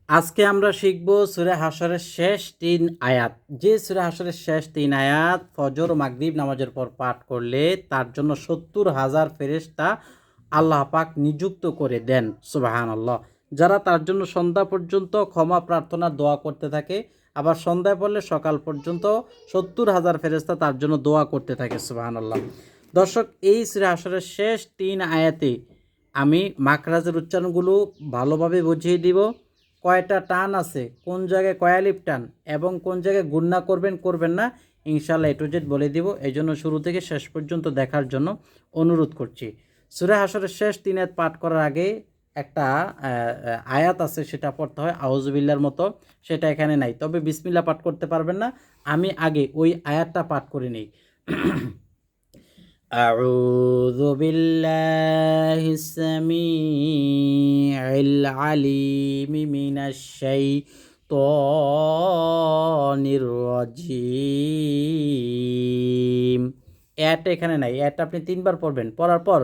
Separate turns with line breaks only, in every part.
আজকে আমরা শিখব সূরা হাশরের শেষ ৩ আয়াত। যে সূরা হাশরের শেষ ৩ আয়াত ফজর ও মাগরিব নামাজের পর পাঠ করলে তার জন্য ৭০,০০০ ফেরেশতা আল্লাহ পাক নিযুক্ত করে দেন। সুবহানাল্লাহ। যারা তার জন্য সন্ধ্যা পর্যন্ত ক্ষমা প্রার্থনা দোয়া করতে থাকে, আবার সন্ধ্যায় পড়লে সকাল পর্যন্ত ৭০,০০০ ফেরেশতা তার জন্য দোয়া করতে থাকে। সুবহানাল্লাহ। দর্শক, এই সূরা হাশরের শেষ ৩ আয়াতে আমি মাখরাজের উচ্চারণগুলো ভালোভাবে বুঝিয়ে দিব। কয়টা টান আছে, কোন জায়গায় কয় আলিফ টান এবং কোন জায়গায় গুণনা করবেন করবেন না, ইনশাআল্লাহ এ টু জেড বলে দিব। এই জন্য শুরু থেকে শেষ পর্যন্ত দেখার জন্য অনুরোধ করছি। সূরা হাশরের শেষ ৩ আয়াত পাঠ করার আগে একটা আয়াত আছে, সেটা পড়তে হয় আউযুবিল্লাহর মতো, সেটা এখানে নাই। তবে বিসমিল্লাহ পাঠ করতে পারবেন না। আমি আগে ওই আয়াতটা পাঠ করে নেই। أعوذ بالله السميع العليم من الشيطان الرجيم। এটা এখানে নাই, এটা আপনি ৩ বার পড়বেন। পড়ার পর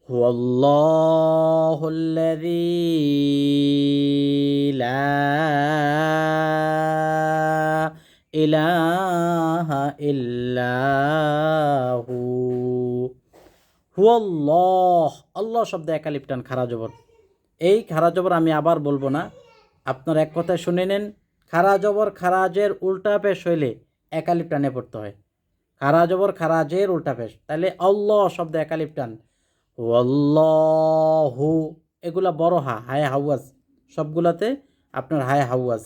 হুয়াল্লাহুল্লাযী লা ইলাহা ইল্লাহু হুয়াল্লাহ। আল্লাহ শব্দে এক আলিফ টান, খাড়া জবর। এই খাড়া জবর আমি আবার বলবো না, আপনারা এক কথায় শুনে নেন। খাড়া জবর খারাজের উল্টা পেশ হইলে এক আলিফ টানে পড়তে হয়। খাড়া জবর খারাজের উল্টা পেশ, তাহলে আল্লাহ শব্দে এক আলিফ টান। হুয়াল্লাহু, এগুলা বড় হায় হাওয়াজ, সবগুলাতে আপনার হায় হাওয়াজ।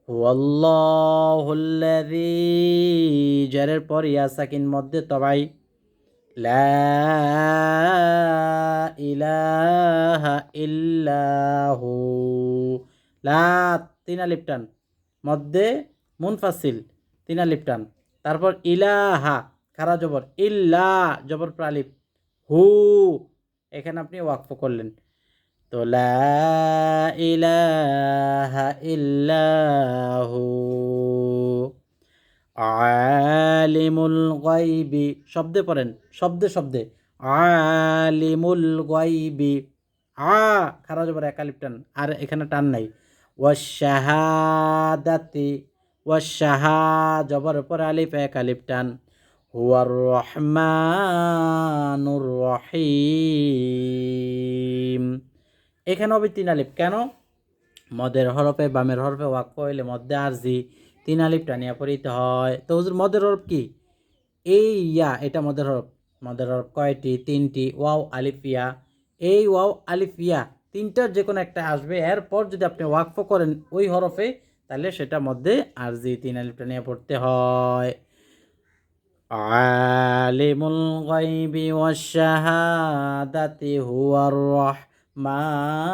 হুয়াল্লাহুল্লাযী, জারের পর ইয়া সাকিন মধ্যে তবাই, লা ইলাহা ইল্লাহু, লা ৩ আলিফ টান, মধ্যে মুনফাসিল ৩ আলিফ টান, তারপর ইলাহা খারা জবর, ইল্লা জবর পর আলিফ, হু, এখানে আপনি ওয়াকফ করলেন। তো লা ইলাহা ইল্লাহু আলিমুল গায়বি, শব্দে পড়েন, শব্দে শব্দে, আলিমুল গায়বি, আ খারা জবর এক আলিফ টান, আর এখানে টান নাই। ওয়াশাহাদাতি, ওয়াশাহা জবর পর আলিফ এক আলিফ টান। হুয়ার রহমানুর রহিম, এখানে হবে ৩ আলিফ। কেন? মদের হরফে বামের হরফে ওয়াক্ফ হইলে মধ্যে আরজি ৩ আলিফ টানিয়া পড়িতে হয়। তো হুজুর মদের হরফ কি? এই ইয়া, এটা মদের হরফ। মদের হরফ কয়টি? ৩টি। ওয়াও আলিফ ইয়া, এই ওয়াও আলিফ ইয়া ৩টার যে কোনো একটা আসবে। এরপর যদি আপনি ওয়াকফ করেন ওই হরফে, তাহলে সেটা মধ্যে আরজি ৩ আলিফ টানিয়া পড়তে হয়। আলিমুল গায়বি ওয়াশ শাহাদাতি হুয়ার রহমানুর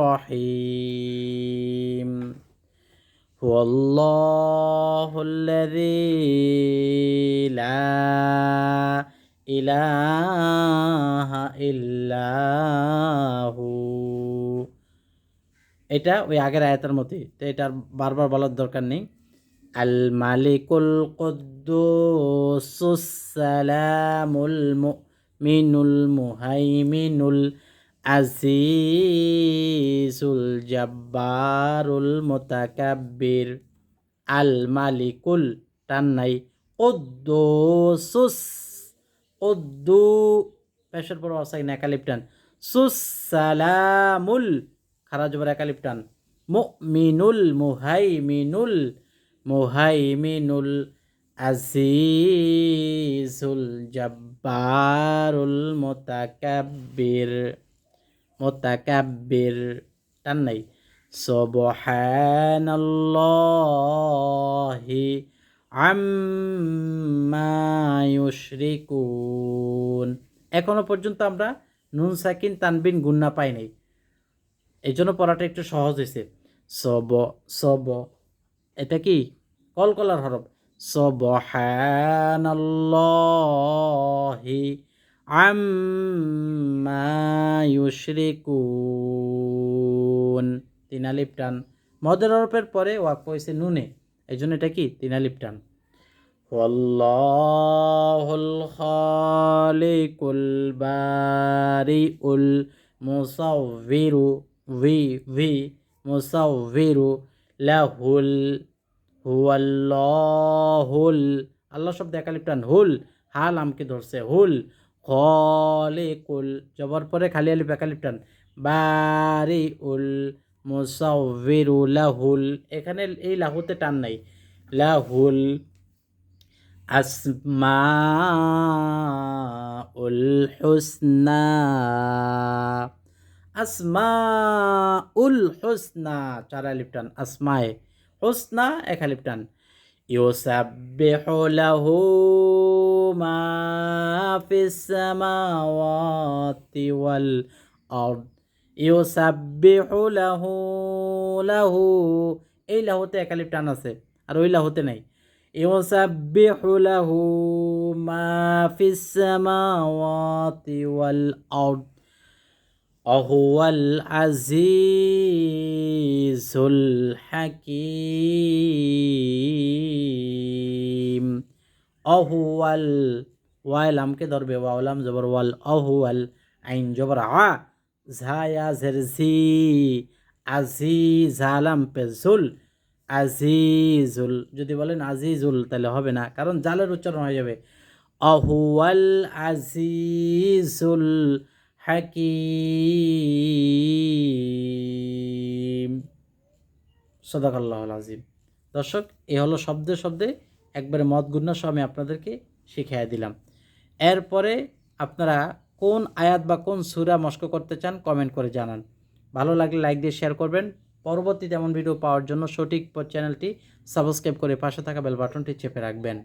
রহিম। হুয়াল্লাহুল্লাযী লা ইলাহা ইল্লাহু। এটা ওই আগের আয়াতের মতোই, তো এটা বারবার বলার দরকার নেই। আল মালিকুল কুদ্দুসুস সালামুল মুমিনুল মুহাইমিনুল আজিজুল জাব্বারুল মুতাকাব্বির। আল মালিকুল টান নাই, কুদ্দুসুস, কুদ্দু পেশের পর অসাইন এক আলিফ টান, সুস সালামুল খারা জবর এক আলিফ টান, মুমিনুল মুহাইমিনুল, মুহাইমিনুল আজিজুল জাব্বারুল মুতাকাব্বির, মুতাকাব্বির টান নাই। সুবহানাল্লাহি আম্মা ইউশরিকুন। এখনো পর্যন্ত আমরা নুন সাকিন তানবিন গুন্না পাই নাই, এই জন্য পড়াটা একটু সহজ হয়েছে। সব, সব, এটা কি কলকলার হরফ। সুবহানাল্লাহি আম্মা ইউশরিকুন ৩ আলিফ টান। মদের হরফের পরে ওয়াকফ হয়েছে নুনে, এই জন্য এটা কি ৩ আলিফ টান। ওয়াল্লাহুল খালিকুল বারিউল মুসাউবিরু, ভি ভি মুসাউবিরু লাহুল হুয়াল্লাহুল আল্লাহ শব্দ একালিপ টান হুল হা লামকে ধরছে হুল খলিকুল জবর পরে খালি আলিফ একালিপ টান বারিউল মুসাউবিরু লাহুল এখানে এই লাহুতে টান নাই লাহুল আসমাউল হুসনা আসমাউল হুসনা চার আলিফ টান আসমায়ে হুসনা এক আলিফ টান ইউসাব্বিহু লাহু মা ফিস সামাওয়াতি ওয়াল আরদ ইউসাব্বিহু লাহু এই লাহুতে এক আলিফ টান আছে আর ওই লাহুতে নাই ইউসাব্বিহু লাহু মা ফিস সামাওয়াতি ওয়াল আরদ অহুয়াল আজিজুল হাকিম অহুয়াল ওয়াইলামকে ধরবে ওয়ালাম জবর ওয়াল অহুয়াল আইন জবর আ ঝায়া জের জি আজি জালাম পেজুল আজিজুল যদি বলেন আজিজুল তাহলে হবে না কারণ জালের উচ্চারণ হয়ে যাবে অহুয়াল আজিজুল হাকিম সাদাকাল্লাহুল আযীম। দর্শক এ হলো শব্দে শব্দে একবারে মদ গুণনা সহ আমি আপনাদেরকে শিখিয়ে দিলাম। এরপরে আপনারা কোন আয়াত বা কোন সূরা মস্ক করতে চান কমেন্ট করে জানান। ভালো লাগলে লাইক দিয়ে শেয়ার করবেন। পরবর্তী তেমন ভিডিও পাওয়ার জন্য সঠিক চ্যানেলটি সাবস্ক্রাইব করে পাশে থাকা বেল বাটনটি চেপে রাখবেন।